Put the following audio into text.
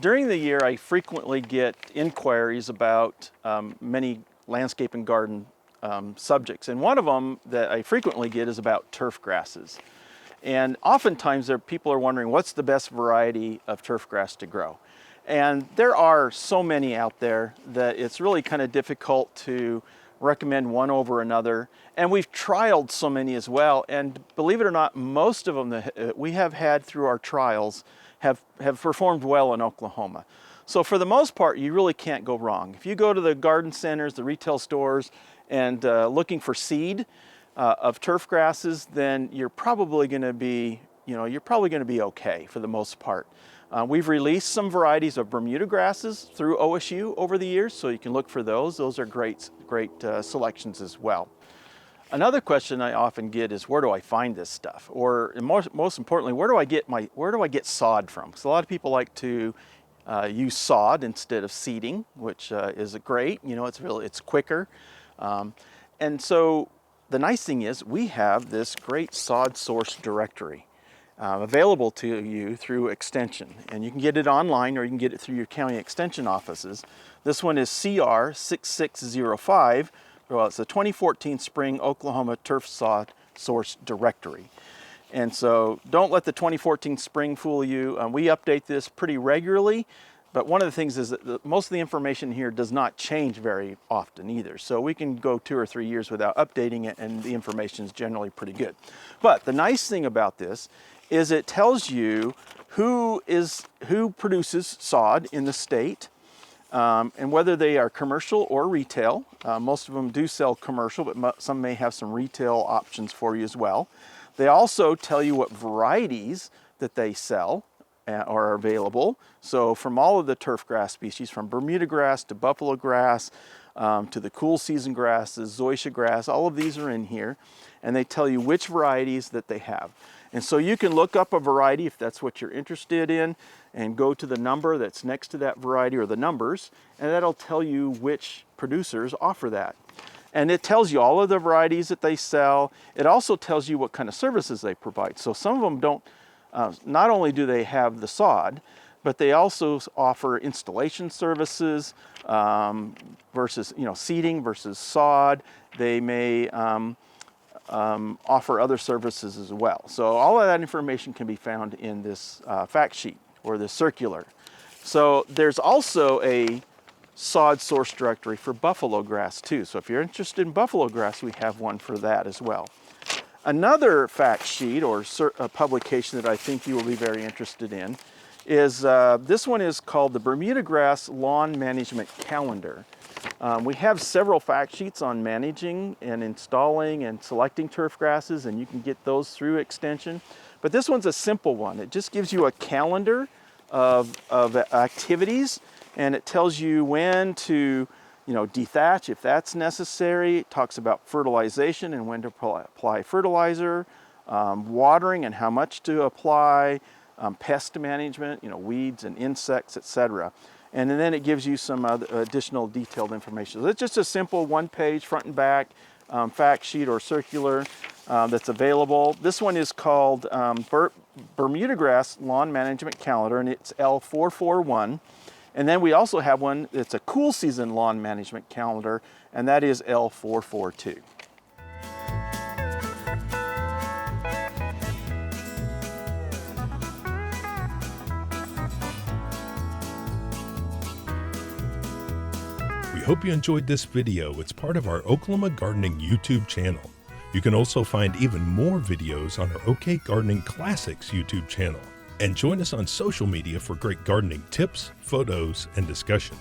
During the year, I frequently get inquiries about many landscape and garden subjects. And one of them that I frequently get is about turf grasses. And oftentimes people are wondering what's the best variety of turf grass to grow. And there are so many out there that it's really kind of difficult to recommend one over another. And we've trialed so many as well. And believe it or not, most of them that we have had through our trials have performed well in Oklahoma. So for the most part, you really can't go wrong. If you go to the garden centers, the retail stores, and looking for seed of turf grasses, then you're probably going to be, okay for the most part. We've released some varieties of Bermuda grasses through OSU over the years, so you can look for those. Those are great selections as well. Another question I often get is, where do I find this stuff? Or most importantly, where do I get sod from? Because a lot of people like to use sod instead of seeding, which is great. It's quicker. And so the nice thing is we have this great sod source directory available to you through extension. And you can get it online or you can get it through your county extension offices. This one is CR 6605. Well, it's a 2014 Spring Oklahoma Turf Sod Source Directory. And so don't let the 2014 Spring fool you. We update this pretty regularly. But one of the things is that most of the information here does not change very often either. So we can go 2 or 3 years without updating it, and the information is generally pretty good. But the nice thing about this is it tells you who produces sod in the state, and whether they are commercial or retail. Most of them do sell commercial, but some may have some retail options for you as well. They also tell you what varieties that they sell are available. So from all of the turf grass species, from Bermudagrass to buffalo grass, to the cool season grasses, zoysia grass, all of these are in here. And they tell you which varieties that they have. And so you can look up a variety if that's what you're interested in and go to the number that's next to that variety or the numbers, and that'll tell you which producers offer that. And it tells you all of the varieties that they sell. It also tells you what kind of services they provide. So some of them don't, not only do they have the sod, but they also offer installation services versus, seeding versus sod. They may offer other services as well. So all of that information can be found in this fact sheet or this circular. So there's also a sod source directory for buffalo grass too. So if you're interested in buffalo grass, we have one for that as well. Another fact sheet or publication that I think you will be very interested in is this one is called the Bermudagrass Lawn Management Calendar. We have several fact sheets on managing and installing and selecting turf grasses, and you can get those through extension. But this one's a simple one. It just gives you a calendar of activities, and it tells you when to dethatch if that's necessary. It talks about fertilization and when to apply fertilizer, watering and how much to apply, pest management, weeds and insects, etc. And then it gives you some additional detailed information. So it's just a simple one-page front and back fact sheet or circular that's available. This one is called Bermudagrass Lawn Management Calendar, and it's L441. And then we also have one that's a cool season lawn management calendar, and that is L442. We hope you enjoyed this video. It's part of our Oklahoma Gardening YouTube channel. You can also find even more videos on our OK Gardening Classics YouTube channel. And join us on social media for great gardening tips, photos, and discussion.